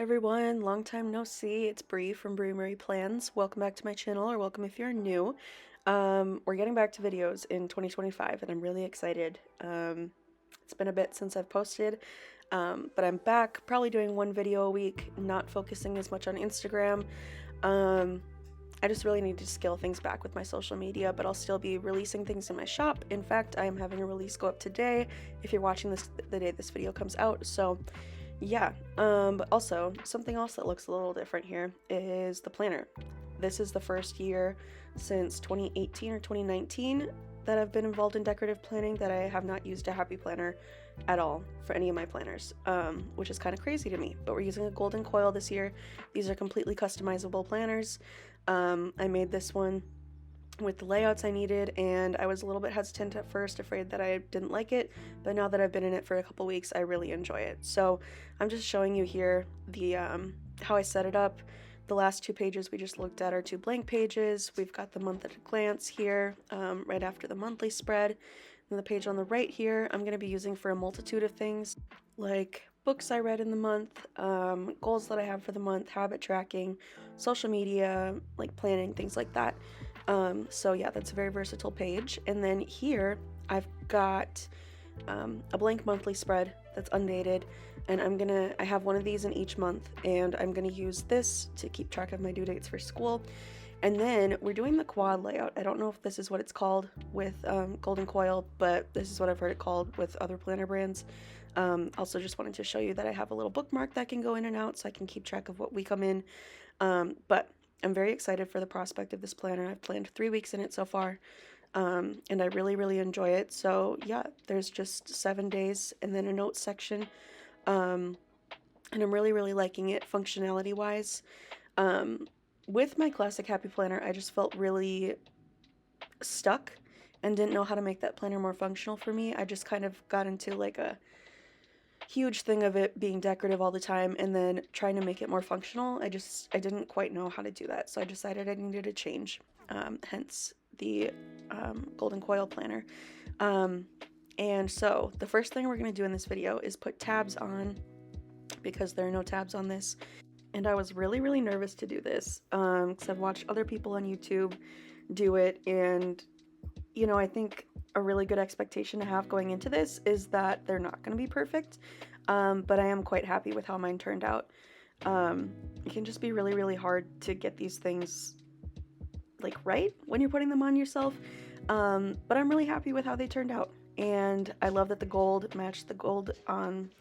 everyone, long time no see. It's Bree from Bree Marie Plans. Welcome back to my channel, or welcome if you're new. We're getting back to videos in 2025, and I'm really excited. It's been a bit since I've posted, but I'm back, probably doing one video a week, not focusing as much on Instagram. I just really need to scale things back with my social media, but I'll still be releasing things in my shop. In fact, I am having a release go up today if you're watching this the day this video comes out. So yeah, but also something else that looks a little different here is the planner. This is the first year since 2018 or 2019 that I've been involved in decorative planning that I have not used a happy planner at all for any of my planners, which is kind of crazy to me. But we're using a golden coil this year. These are completely customizable planners. I made this one with the layouts I needed, and I was a little bit hesitant at first, afraid that I didn't like it, but now that I've been in it for a couple weeks, I really enjoy it. So I'm just showing you here the how I set it up. The last two pages we just looked at are two blank pages. We've got the month at a glance here, right after the monthly spread. And the page on the right here, I'm going to be using for a multitude of things, like books I read in the month, goals that I have for the month, habit tracking, social media, like planning, things like that. So yeah, that's a very versatile page. And then here I've got a blank monthly spread that's undated, and I have one of these in each month, and I'm gonna use this to keep track of my due dates for school. And then we're doing the quad layout. I don't know if this is what it's called with Golden Coil, but this is what I've heard it called with other planner brands. Also just wanted to show you that I have a little bookmark that can go in and out so I can keep track of what week I'm in. But I'm very excited for the prospect of this planner. I've planned 3 weeks in it so far, and I really, really enjoy it. So yeah, there's just 7 days and then a notes section, and I'm really, really liking it functionality-wise. With my classic Happy Planner, I just felt really stuck and didn't know how to make that planner more functional for me. I just kind of got into like a huge thing of it being decorative all the time and then trying to make it more functional. I didn't quite know how to do that, so I decided I needed a change, hence the golden coil planner. And so the first thing we're going to do in this video is put tabs on, because there are no tabs on this, and I was really, really nervous to do this because I've watched other people on YouTube do it, and I think a really good expectation to have going into this is that they're not going to be perfect, but I am quite happy with how mine turned out. It can just be really, really hard to get these things like right when you're putting them on yourself, but I'm really happy with how they turned out, and I love that the gold matched the gold on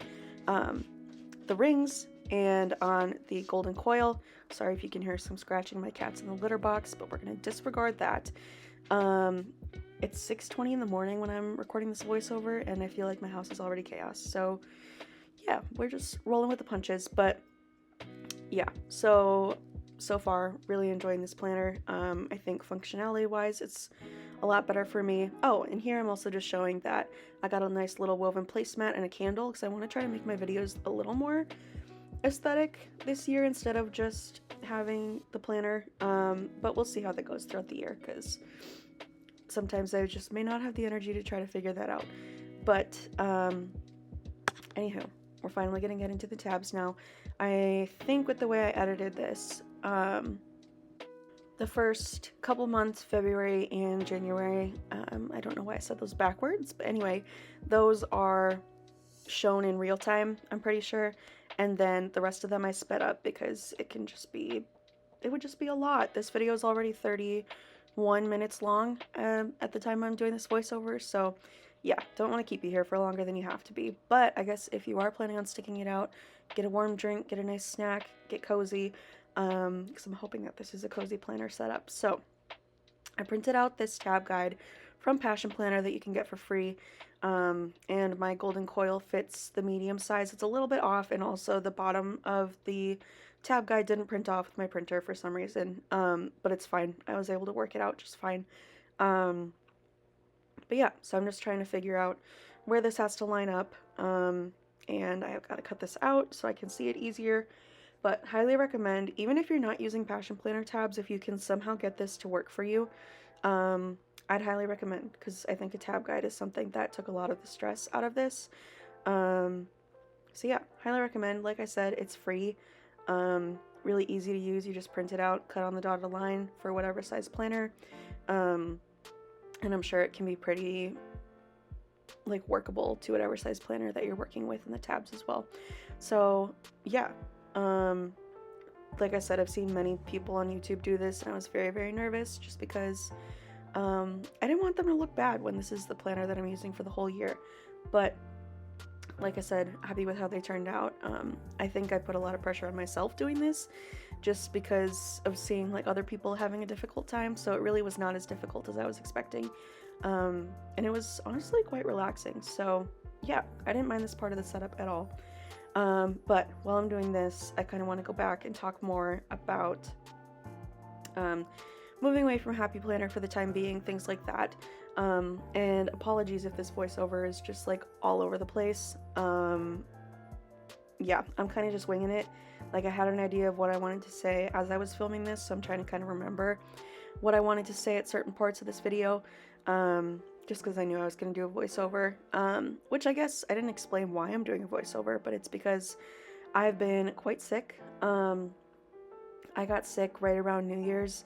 the rings and on the golden coil. Sorry if you can hear some scratching. My cat's in the litter box, but we're going to disregard that. It's 6:20 in the morning when I'm recording this voiceover, and I feel like my house is already chaos. So yeah, we're just rolling with the punches. But yeah, so far really enjoying this planner. I think functionality wise it's a lot better for me. Oh, and here I'm also just showing that I got a nice little woven placemat and a candle, because I want to try to make my videos a little more aesthetic this year instead of just having the planner. But we'll see how that goes throughout the year, because sometimes I just may not have the energy to try to figure that out. But anywho, we're finally gonna get into the tabs now. I think with the way I edited this, the first couple months, February and January, I don't know why I said those backwards, but anyway, those are shown in real time, I'm pretty sure. And then the rest of them I sped up because it would just be a lot. This video is already 31 minutes long at the time I'm doing this voiceover, so yeah, don't want to keep you here for longer than you have to be. But I guess if you are planning on sticking it out, get a warm drink, get a nice snack, get cozy, because I'm hoping that this is a cozy planner setup. So I printed out this tab guide from Passion Planner that you can get for free, and my golden coil fits the medium size. It's a little bit off, and also the bottom of the tab guide didn't print off with my printer for some reason, but it's fine. I was able to work it out just fine. But yeah, so I'm just trying to figure out where this has to line up, and I've got to cut this out so I can see it easier. But highly recommend, even if you're not using Passion Planner tabs, if you can somehow get this to work for you, I'd highly recommend, because I think a tab guide is something that took a lot of the stress out of this. So yeah, highly recommend. Like I said, it's free. Really easy to use. You just print it out, cut on the dotted line for whatever size planner. And I'm sure it can be pretty like workable to whatever size planner that you're working with, in the tabs as well. So yeah, like I said, I've seen many people on YouTube do this, and I was very, very nervous just because I didn't want them to look bad when this is the planner that I'm using for the whole year. But like I said, happy with how they turned out. I think I put a lot of pressure on myself doing this just because of seeing like other people having a difficult time, so it really was not as difficult as I was expecting. And it was honestly quite relaxing. So yeah, I didn't mind this part of the setup at all. But while I'm doing this, I kind of want to go back and talk more about moving away from Happy Planner for the time being, things like that. And apologies if this voiceover is just like all over the place. Yeah, I'm kind of just winging it. Like, I had an idea of what I wanted to say as I was filming this, so I'm trying to kind of remember what I wanted to say at certain parts of this video, just because I knew I was going to do a voiceover, which I guess I didn't explain why I'm doing a voiceover, but it's because I've been quite sick. I got sick right around New Year's.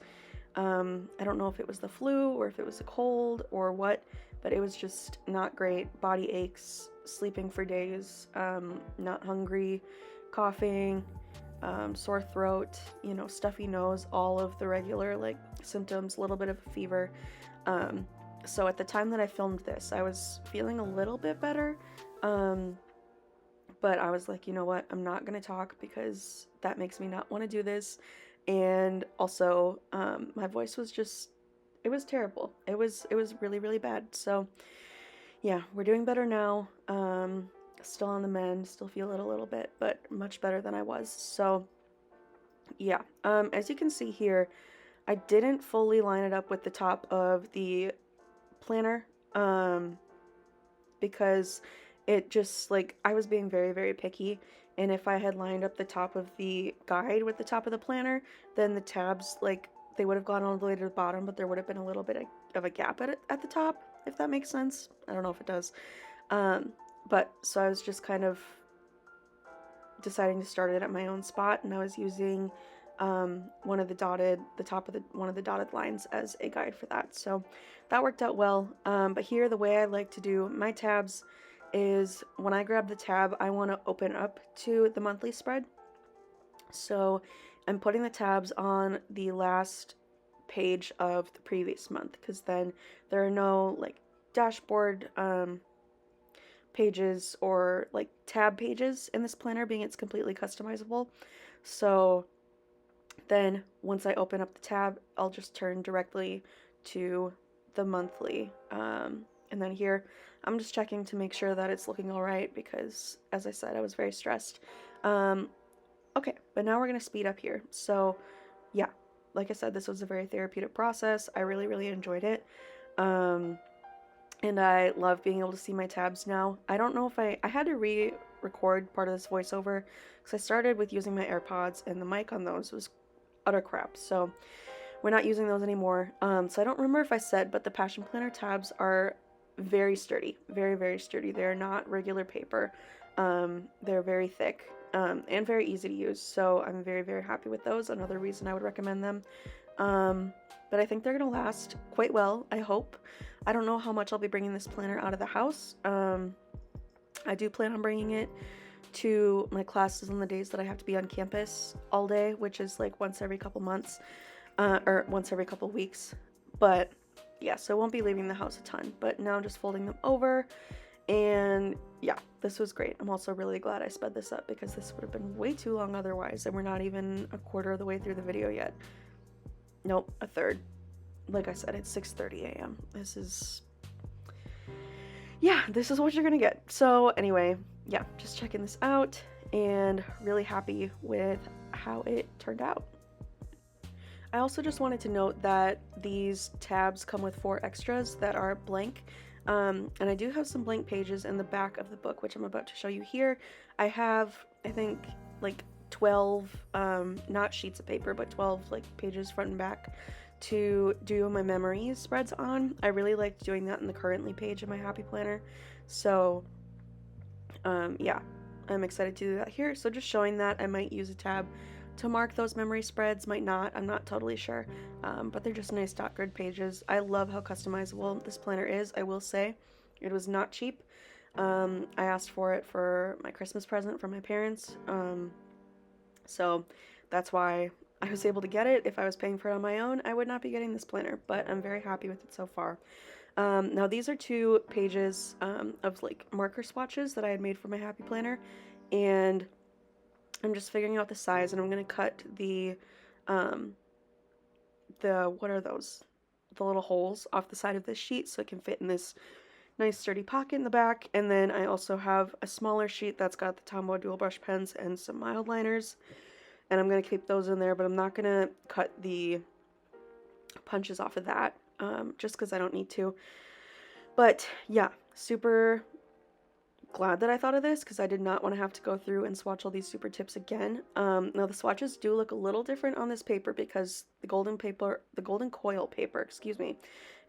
I don't know if it was the flu or if it was a cold or what, but it was just not great. Body aches, sleeping for days, not hungry, coughing, sore throat, you know, stuffy nose, all of the regular like symptoms, a little bit of a fever. So at the time that I filmed this, I was feeling a little bit better, but I was like, you know what, I'm not gonna talk because that makes me not want to do this. And also, my voice was just, it was terrible. It was really, really bad. So yeah, we're doing better now. Still on the mend, still feel it a little bit, but much better than I was. So yeah, as you can see here, I didn't fully line it up with the top of the planner, because it just, like, I was being very, very picky, and if I had lined up the top of the guide with the top of the planner, then the tabs, like, they would have gone all the way to the bottom, but there would have been a little bit of a gap at the top, if that makes sense. I don't know if it does. But so I was just kind of deciding to start it at my own spot, and I was using one of the dotted lines as a guide for that. So that worked out well. But here, the way I like to do my tabs is when I grab the tab, I want to open up to the monthly spread. So I'm putting the tabs on the last page of the previous month, because then there are no like dashboard pages or like tab pages in this planner, being it's completely customizable. So then once I open up the tab, I'll just turn directly to the monthly. And then here, I'm just checking to make sure that it's looking all right, because as I said, I was very stressed. Okay, but now we're going to speed up here. So yeah, like I said, this was a very therapeutic process. I really, really enjoyed it. And I love being able to see my tabs now. I don't know if I had to re-record part of this voiceover because I started with using my AirPods, and the mic on those was utter crap. So we're not using those anymore. So I don't remember if I said, but the Passion Planner tabs are very sturdy, very, very sturdy. They're not regular paper. They're very thick, and very easy to use. So I'm very, very happy with those. Another reason I would recommend them. But I think they're going to last quite well, I hope. I don't know how much I'll be bringing this planner out of the house. I do plan on bringing it to my classes on the days that I have to be on campus all day, which is like once every couple months, or once every couple weeks. But yeah, so I won't be leaving the house a ton, but now I'm just folding them over. And yeah, this was great. I'm also really glad I sped this up, because this would have been way too long otherwise, and we're not even a quarter of the way through the video yet. Nope, a third. Like I said, it's 6:30 a.m. This is what you're gonna get. So anyway, yeah, just checking this out and really happy with how it turned out. I also just wanted to note that these tabs come with 4 extras that are blank. And I do have some blank pages in the back of the book, which I'm about to show you here. I have, I think, like 12, not sheets of paper, but 12 like pages front and back to do my memories spreads on. I really liked doing that in the currently page of my Happy Planner. So, yeah, I'm excited to do that here. So just showing that I might use a tab to mark those memory spreads, might not, I'm not totally sure, but they're just nice dot grid pages. I love how customizable this planner is. I will say it was not cheap. I asked for it for my Christmas present from my parents, so that's why I was able to get it. If I was paying for it on my own, I would not be getting this planner, but I'm very happy with it so far. Now these are 2 pages of like marker swatches that I had made for my happy planner, and I'm just figuring out the size, and I'm going to cut um, what are those? The little holes off the side of this sheet so it can fit in this nice sturdy pocket in the back. And then I also have a smaller sheet that's got the Tombow dual brush pens and some mild liners, and I'm going to keep those in there, but I'm not going to cut the punches off of that just because I don't need to. But yeah, super glad that I thought of this because I did not want to have to go through and swatch all these super tips again. Now the swatches do look a little different on this paper because the golden coil paper, excuse me,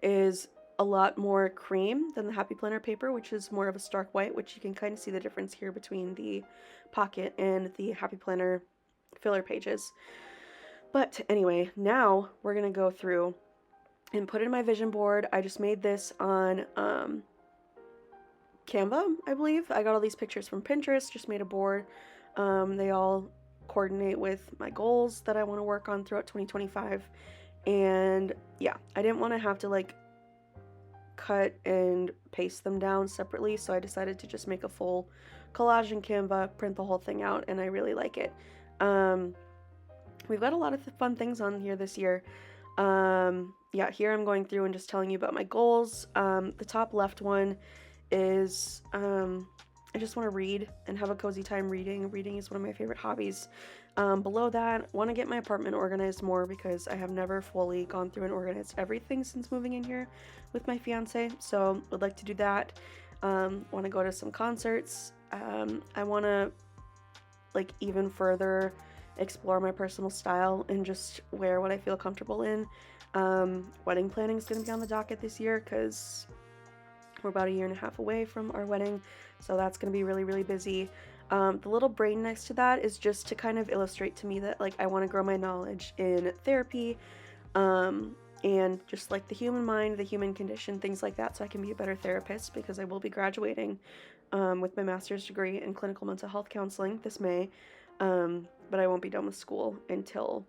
is a lot more cream than the Happy Planner paper, which is more of a stark white, which you can kind of see the difference here between the pocket and the Happy Planner filler pages. But anyway, now we're gonna go through and put it in my vision board. I just made this on Canva, I believe. I got all these pictures from Pinterest, just made a board. They all coordinate with my goals that I want to work on throughout 2025. And yeah, I didn't want to have to like cut and paste them down separately, so I decided to just make a full collage in Canva, print the whole thing out, and I really like it. We've got a lot of fun things on here this year. Yeah, here I'm going through and just telling you about my goals. The top left one is I just want to read and have a cozy time reading. Reading is one of my favorite hobbies. Below that, want to get my apartment organized more because I have never fully gone through and organized everything since moving in here with my fiance, so would like to do that. Want to go to some concerts. I want to like even further explore my personal style and just wear what I feel comfortable in. Wedding planning is going to be on the docket this year because we're about 1.5 years away from our wedding, so that's going to be really, really busy. The little brain next to that is just to kind of illustrate to me that like I want to grow my knowledge in therapy, and just like the human mind, the human condition, things like that, so I can be a better therapist because I will be graduating with my master's degree in clinical mental health counseling this May, but I won't be done with school until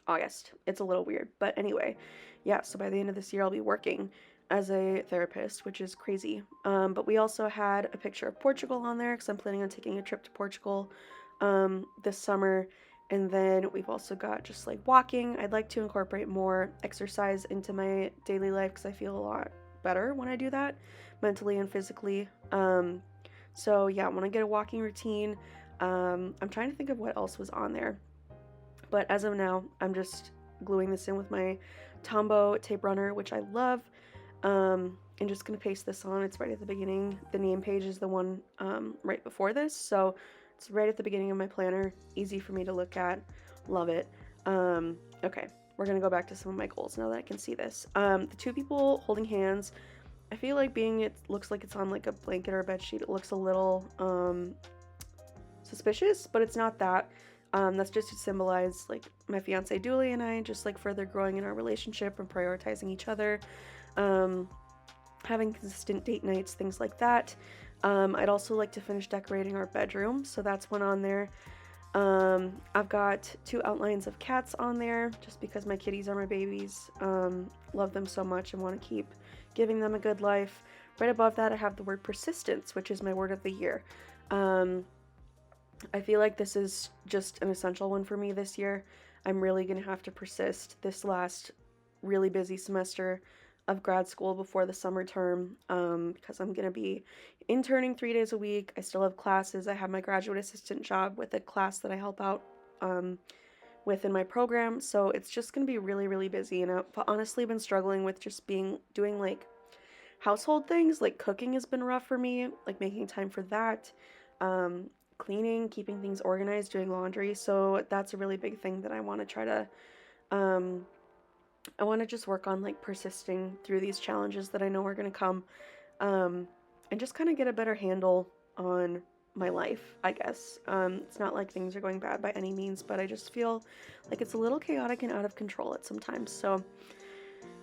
August. It's a little weird, but anyway, yeah, so by the end of this year I'll be working as a therapist, which is crazy. But we also had a picture of Portugal on there because I'm planning on taking a trip to Portugal this summer. And then we've also got just like walking. I'd like to incorporate more exercise into my daily life because I feel a lot better when I do that, mentally and physically. So yeah, I want to get a walking routine. I'm trying to think of what else was on there. But as of now, I'm just gluing this in with my Tombow tape runner, which I love. And just going to paste this on. It's right at the beginning. The name page is the one right before this, so it's right at the beginning of my planner. Easy for me to look at. Love it. Okay, we're going to go back to some of my goals now that I can see this. The 2 people holding hands, I feel like it looks like it's on like a blanket or a bed sheet. It looks a little suspicious, but it's not that. That's just to symbolize like my fiance Dooley and I just like further growing in our relationship and prioritizing each other. Having consistent date nights, things like that. I'd also like to finish decorating our bedroom, so that's one on there. I've got 2 outlines of cats on there just because my kitties are my babies. Love them so much and want to keep giving them a good life. Right above that I have the word persistence, which is my word of the year. I feel like this is just an essential one for me this year. I'm really going to have to persist this last really busy semester of grad school before the summer term, because I'm going to be interning 3 days a week. I still have classes. I have my graduate assistant job with a class that I help out with in my program, so it's just going to be really, really busy, and I've honestly been struggling with just doing like household things. Like cooking has been rough for me, like making time for that, cleaning, keeping things organized, doing laundry, so that's a really big thing that I want to try to I want to just work on like persisting through these challenges that I know are going to come, and just kind of get a better handle on my life, I guess. It's not like things are going bad by any means, but I just feel like it's a little chaotic and out of control at sometimes. So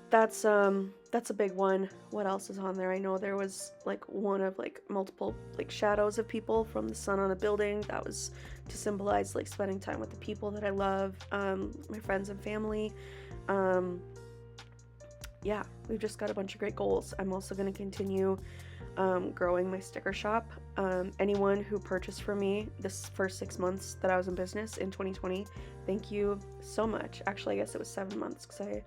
that's a big one. What else is on there? I know there was like one of like multiple like shadows of people from the sun on a building. That was to symbolize like spending time with the people that I love, my friends and family. Um, yeah, we've just got a bunch of great goals. I'm also going to continue growing my sticker shop. Anyone who purchased from me this first 6 months that I was in business in 2020, thank you so much. Actually, I guess it was 7 months because I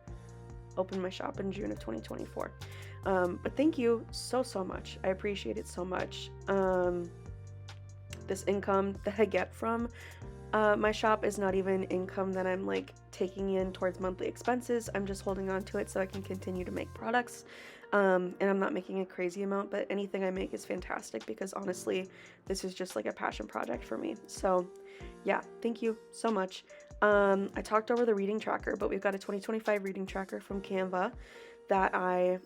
opened my shop in June of 2024. But thank you so much. I appreciate it so much. This income that I get from my shop is not even income that I'm like taking in towards monthly expenses. I'm just holding on to it so I can continue to make products. And I'm not making a crazy amount, but anything I make is fantastic because honestly, this is just like a passion project for me. So yeah, thank you so much. I talked over the reading tracker, but we've got a 2025 reading tracker from Canva that I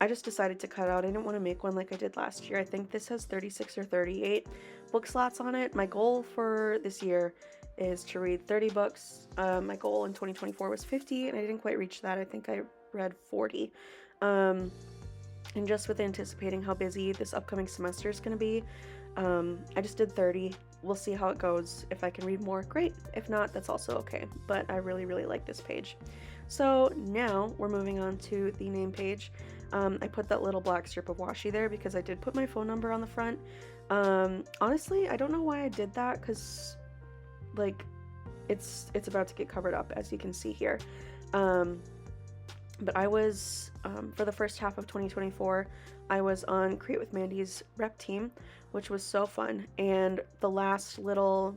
just decided to cut out. I didn't want to make one like I did last year. I think this has 36 or 38 book slots on it. My goal for this year is to read 30 books. My goal in 2024 was 50, and I didn't quite reach that. I think I read 40. And just with anticipating how busy this upcoming semester is going to be, I just did 30. We'll see how it goes. If I can read more, great. If not, that's also okay. But I really like this page. So now we're moving on to the name page. I put that little black strip of washi there because I did put my phone number on the front. Honestly, I don't know why I did that because like it's about to get covered up, as you can see here. But I was, for the first half of 2024, I was on Create with Mandy's rep team, which was so fun. And the last little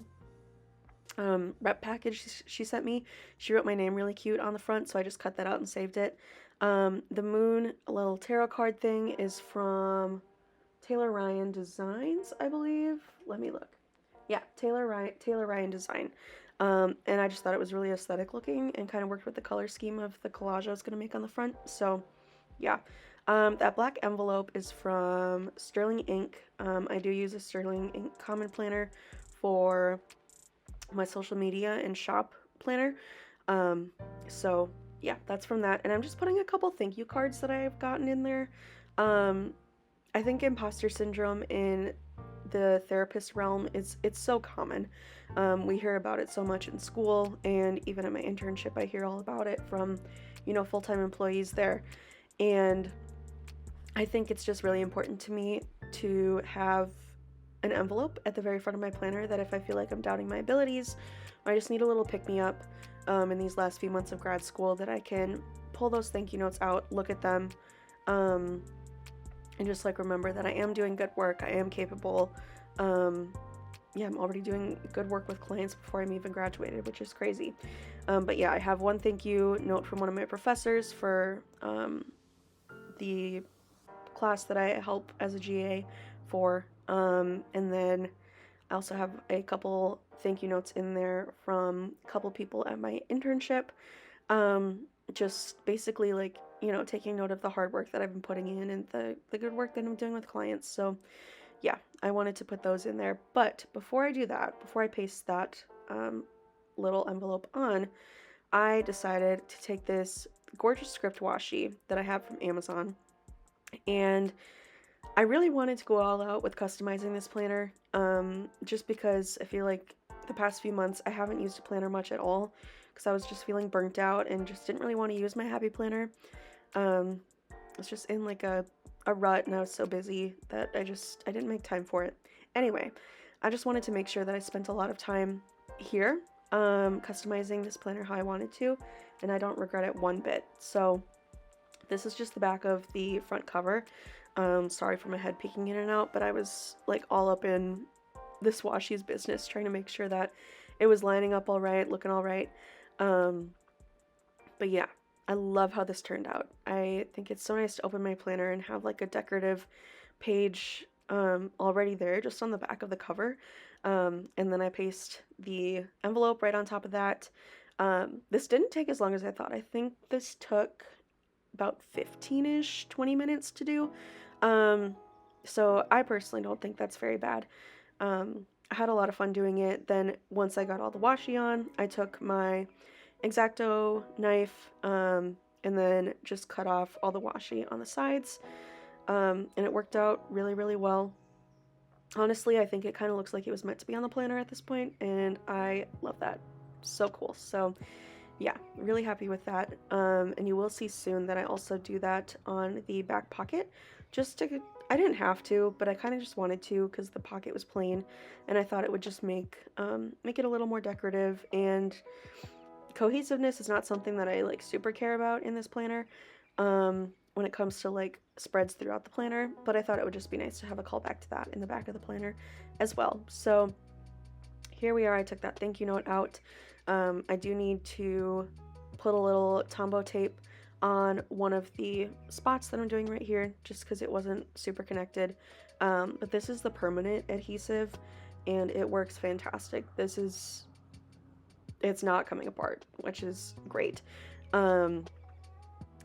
rep package she sent me, she wrote my name really cute on the front, so I just cut that out and saved it. The moon little tarot card thing is from Taylor Ryan Designs, I believe. Let me look. Yeah, Taylor Ryan Design. And I just thought it was really aesthetic looking and kind of worked with the color scheme of the collage I was going to make on the front. So, yeah. That black envelope is from Sterling Ink. I do use a Sterling Ink common planner for my social media and shop planner. So, yeah, that's from that. And I'm just putting a couple thank you cards that I've gotten in there. I think imposter syndrome in the therapist realm it's so common. We hear about it so much in school, and even at my internship I hear all about it from, full-time employees there. And I think it's just really important to me to have an envelope at the very front of my planner that if I feel like I'm doubting my abilities or I just need a little pick-me-up in these last few months of grad school, that I can pull those thank you notes out, look at them, and just like remember that I am doing good work, I am capable. Yeah, I'm already doing good work with clients before I'm even graduated, which is crazy. But yeah, I have one thank you note from one of my professors for the class that I help as a GA for. And then I also have a couple thank you notes in there from a couple people at my internship. Just basically like, taking note of the hard work that I've been putting in and the good work that I'm doing with clients. So yeah, I wanted to put those in there. But before I do that, before I paste that little envelope on, I decided to take this gorgeous script washi that I have from Amazon, and I really wanted to go all out with customizing this planner, just because I feel like the past few months I haven't used a planner much at all because I was just feeling burnt out and just didn't really want to use my happy planner. I was just in like a rut, and I was so busy that I didn't make time for it. Anyway, I just wanted to make sure that I spent a lot of time here customizing this planner how I wanted to, and I don't regret it one bit. So this is just the back of the front cover. Sorry for my head peeking in and out, but I was like all up in this washi's business trying to make sure that it was lining up all right, looking all right. But yeah, I love how this turned out. I think it's so nice to open my planner and have like a decorative page already there just on the back of the cover. And then I paste the envelope right on top of that. This didn't take as long as I thought. I think this took about 15-ish, 20 minutes to do. So I personally don't think that's very bad. I had a lot of fun doing it. Then once I got all the washi on, I took my X-Acto knife and then just cut off all the washi on the sides. And it worked out really, really well. Honestly, I think it kind of looks like it was meant to be on the planner at this point, and I love that. So cool. So yeah, really happy with that. And you will see soon that I also do that on the back pocket. Just to, I didn't have to, but I kind of just wanted to because the pocket was plain, and I thought it would just make it a little more decorative. And cohesiveness is not something that I like super care about in this planner. When it comes to like spreads throughout the planner, but I thought it would just be nice to have a callback to that in the back of the planner as well. So here we are. I took that thank you note out. I do need to put a little Tombow tape on one of the spots that I'm doing right here, just because it wasn't super connected. But this is the permanent adhesive, and it works fantastic. It's not coming apart, which is great.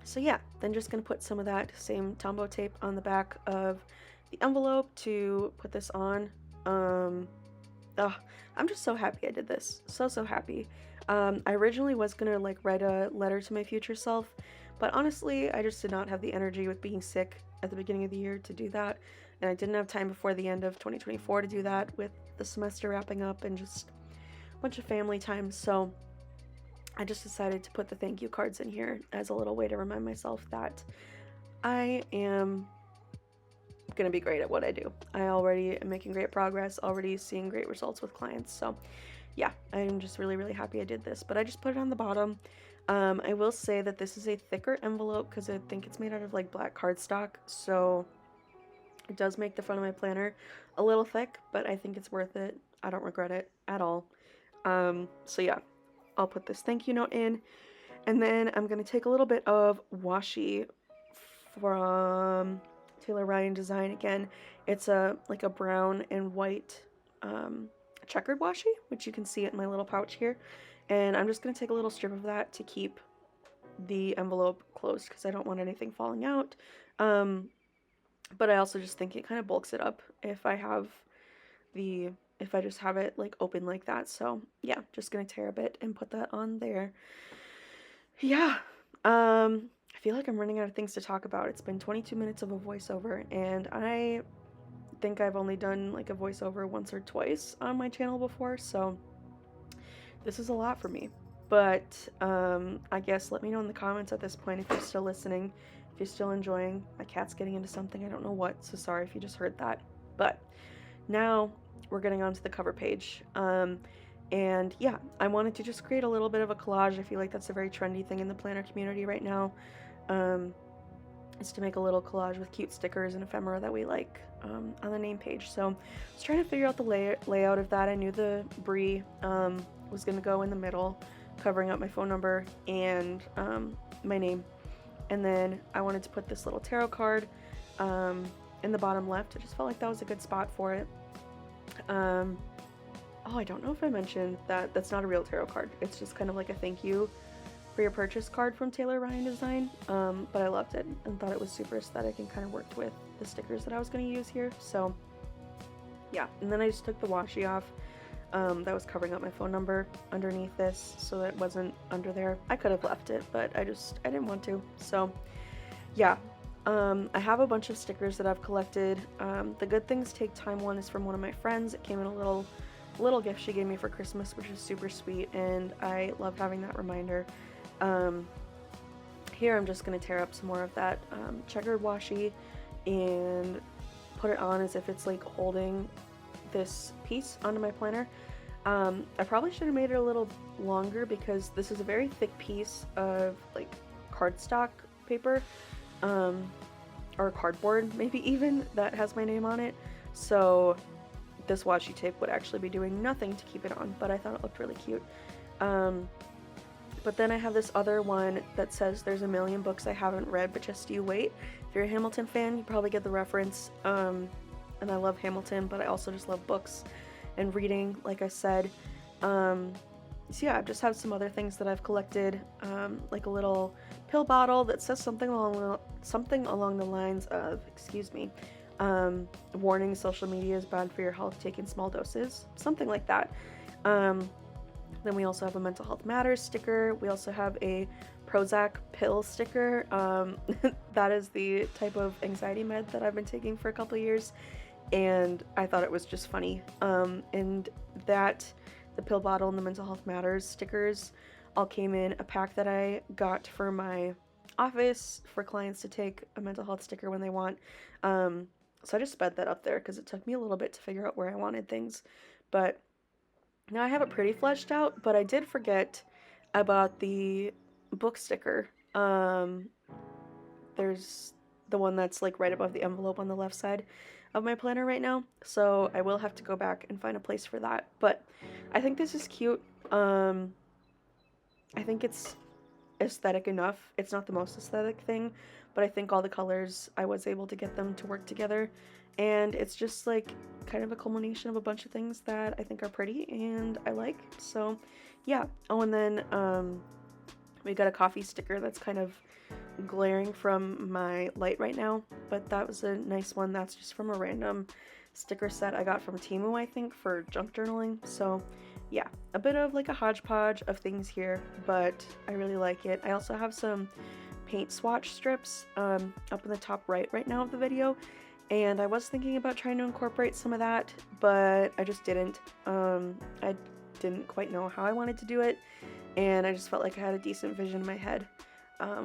So yeah, then just gonna put some of that same Tombow tape on the back of the envelope to put this on. Oh, I'm just so happy I did this. So happy. I originally was gonna like write a letter to my future self, but honestly, I just did not have the energy with being sick at the beginning of the year to do that, and I didn't have time before the end of 2024 to do that with the semester wrapping up and just a bunch of family time. So I just decided to put the thank you cards in here as a little way to remind myself that I am going to be great at what I do. I already am making great progress, already seeing great results with clients. So yeah, I'm just really happy I did this, but I just put it on the bottom. I will say that this is a thicker envelope because I think it's made out of like black cardstock, so it does make the front of my planner a little thick, but I think it's worth it. I don't regret it at all. So yeah, I'll put this thank you note in, and then I'm going to take a little bit of washi from Taylor Ryan Design again. It's like a brown and white checkered washi, which you can see it in my little pouch here. And I'm just going to take a little strip of that to keep the envelope closed because I don't want anything falling out. But I also just think it kind of bulks it up if I just have it like open like that. So yeah, just gonna tear a bit and put that on there. Yeah, I feel like I'm running out of things to talk about. It's been 22 minutes of a voiceover, and I think I've only done like a voiceover once or twice on my channel before, so this is a lot for me. But I guess let me know in the comments at this point if you're still listening, if you're still enjoying. My cat's getting into something, I don't know what, so sorry if you just heard that. But now we're getting onto the cover page. And yeah, I wanted to just create a little bit of a collage. I feel like that's a very trendy thing in the planner community right now, is to make a little collage with cute stickers and ephemera that we like on the name page. So I was trying to figure out the layout of that. I knew the brie was going to go in the middle, covering up my phone number and my name. And then I wanted to put this little tarot card in the bottom left. I just felt like that was a good spot for it. Oh, I don't know if I mentioned that that's not a real tarot card. It's just kind of like a thank you for your purchase card from Taylor Ryan Design. But I loved it and thought it was super aesthetic and kind of worked with the stickers that I was going to use here. So yeah, and then I just took the washi off that was covering up my phone number underneath this so that it wasn't under there. I could have left it, but I didn't want to. So yeah, I have a bunch of stickers that I've collected. The Good Things Take Time one is from one of my friends. It came in a little gift she gave me for Christmas, which is super sweet, and I love having that reminder. Here I'm just going to tear up some more of that checkered washi and put it on as if it's like holding this piece onto my planner. I probably should have made it a little longer because this is a very thick piece of like cardstock paper, or cardboard maybe even, that has my name on it. So this washi tape would actually be doing nothing to keep it on, but I thought it looked really cute. But then I have this other one that says there's a million books I haven't read, but just you wait. If you're a Hamilton fan, you probably get the reference. And I love Hamilton, but I also just love books and reading, like I said. So yeah, I just have some other things that I've collected, like a little pill bottle that says something along the lines of, excuse me, Warning, social media is bad for your health, take in small doses, something like that. Then we also have a Mental Health Matters sticker. We also have a Prozac pill sticker. That is the type of anxiety med that I've been taking for a couple of years, and I thought it was just funny. And that, the pill bottle and the Mental Health Matters stickers all came in a pack that I got for my office for clients to take a mental health sticker when they want. So I just sped that up there because it took me a little bit to figure out where I wanted things. But now I have it pretty fleshed out, but I did forget about the book sticker. There's the one that's like right above the envelope on the left side of my planner right now, so I will have to go back and find a place for that. But I think this is cute. I think it's aesthetic enough. It's not the most aesthetic thing, but I think all the colors, I was able to get them to work together, and it's just like kind of a culmination of a bunch of things that I think are pretty and I like. So yeah. Oh, and then we got a coffee sticker that's kind of glaring from my light right now, but that was a nice one. That's just from a random sticker set I got from Temu, I think, for junk journaling. So yeah, a bit of like a hodgepodge of things here, but I really like it. I also have some paint swatch strips up in the top right now of the video, and I was thinking about trying to incorporate some of that, but I just didn't. I didn't quite know how I wanted to do it, and I just felt like I had a decent vision in my head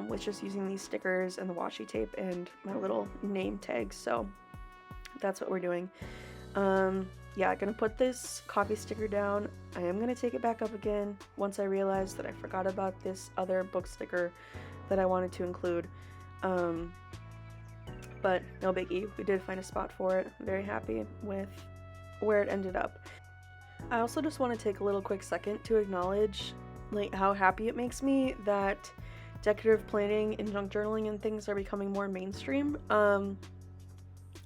with just using these stickers and the washi tape and my little name tags. So that's what we're doing. Yeah, I'm gonna put this coffee sticker down. I am gonna take it back up again once I realize that I forgot about this other book sticker that I wanted to include. But no biggie, we did find a spot for it. I'm very happy with where it ended up. I also just want to take a little quick second to acknowledge like how happy it makes me that decorative planning and junk journaling and things are becoming more mainstream.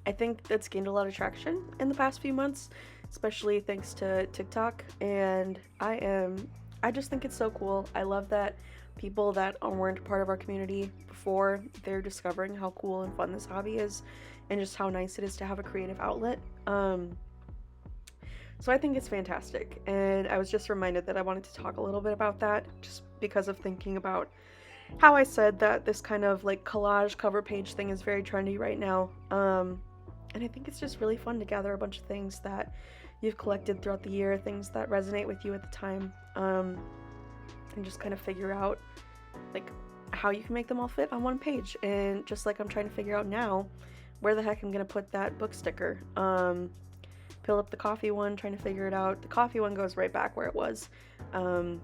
I think that's gained a lot of traction in the past few months, especially thanks to TikTok, and I just think it's so cool. I love that people that weren't part of our community before, they're discovering how cool and fun this hobby is, and just how nice it is to have a creative outlet. So I think it's fantastic, and I was just reminded that I wanted to talk a little bit about that, just because of thinking about how I said that this kind of like collage cover page thing is very trendy right now. And I think it's just really fun to gather a bunch of things that you've collected throughout the year, things that resonate with you at the time, and just kind of figure out like how you can make them all fit on one page. And just like I'm trying to figure out now where the heck I'm gonna put that book sticker. Fill up the coffee one, trying to figure it out. The coffee one goes right back where it was. And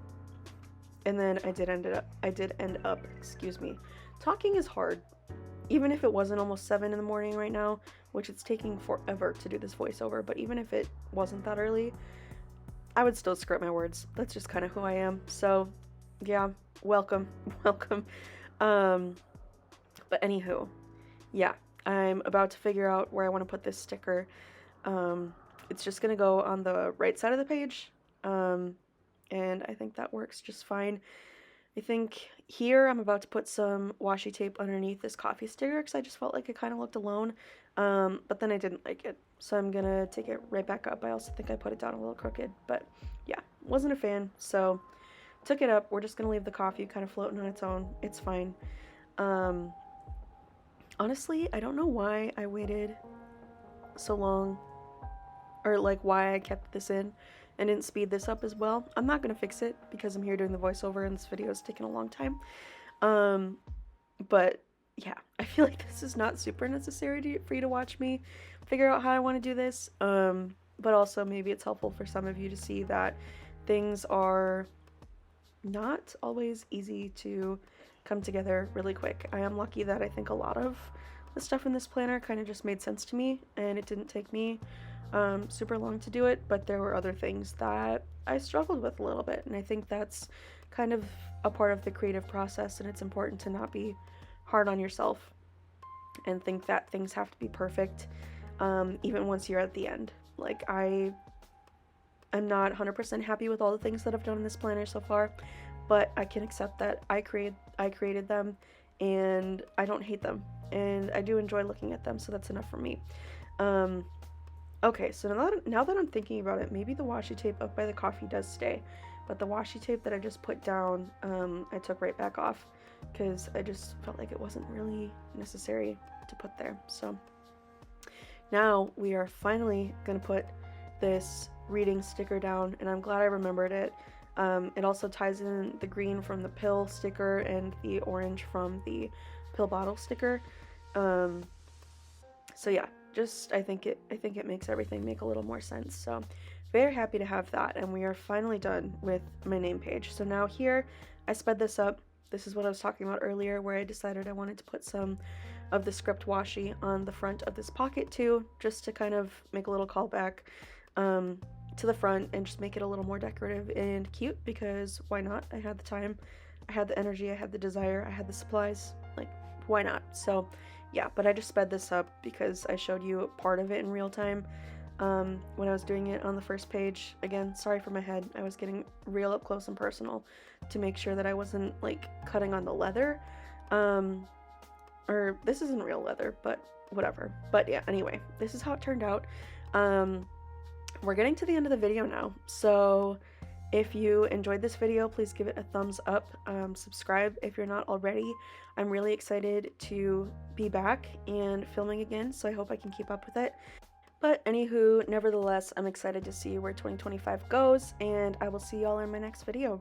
then I did end up, excuse me. Talking is hard. Even if it wasn't almost 7 in the morning right now, which it's taking forever to do this voiceover, but even if it wasn't that early, I would still script my words. That's just kind of who I am. So yeah, welcome. But anywho, yeah, I'm about to figure out where I want to put this sticker. It's just gonna go on the right side of the page, and I think that works just fine. I think here I'm about to put some washi tape underneath this coffee sticker because I just felt like it kind of looked alone, but then I didn't like it, so I'm gonna take it right back up. I also think I put it down a little crooked, but yeah, wasn't a fan, so took it up. We're just gonna leave the coffee kind of floating on its own. It's fine. Honestly, I don't know why I waited so long, or like why I kept this in and didn't speed this up as well. I'm not gonna fix it because I'm here doing the voiceover and this video is taking a long time. But yeah, I feel like this is not super necessary for you to watch me figure out how I want to do this. But also maybe it's helpful for some of you to see that things are not always easy to come together really quick. I am lucky that I think a lot of the stuff in this planner kind of just made sense to me, and it didn't take me super long to do it, but there were other things that I struggled with a little bit, and I think that's kind of a part of the creative process, and it's important to not be hard on yourself and think that things have to be perfect, even once you're at the end. Like, I'm not 100% happy with all the things that I've done in this planner so far, but I can accept that I created them, and I don't hate them, and I do enjoy looking at them, so that's enough for me. Okay, so now that I'm thinking about it, maybe the washi tape up by the coffee does stay, but the washi tape that I just put down, I took right back off because I just felt like it wasn't really necessary to put there. So now we are finally gonna put this reading sticker down, and I'm glad I remembered it. It also ties in the green from the pill sticker and the orange from the pill bottle sticker. So yeah, just I think it makes everything make a little more sense. So very happy to have that, and we are finally done with my name page. So now here I sped this up. This is what I was talking about earlier, where I decided I wanted to put some of the script washi on the front of this pocket too, just to kind of make a little callback to the front and just make it a little more decorative and cute, because why not? I had the time, I had the energy, I had the desire, I had the supplies, like why not? So yeah, but I just sped this up because I showed you part of it in real time when I was doing it on the first page. Again, sorry for my head, I was getting real up close and personal to make sure that I wasn't like cutting on the leather. Or this isn't real leather, but whatever. But yeah, anyway, this is how it turned out. We're getting to the end of the video now, so if you enjoyed this video, please give it a thumbs up. Subscribe if you're not already. I'm really excited to be back and filming again, so I hope I can keep up with it. But anywho, nevertheless, I'm excited to see where 2025 goes, and I will see y'all in my next video.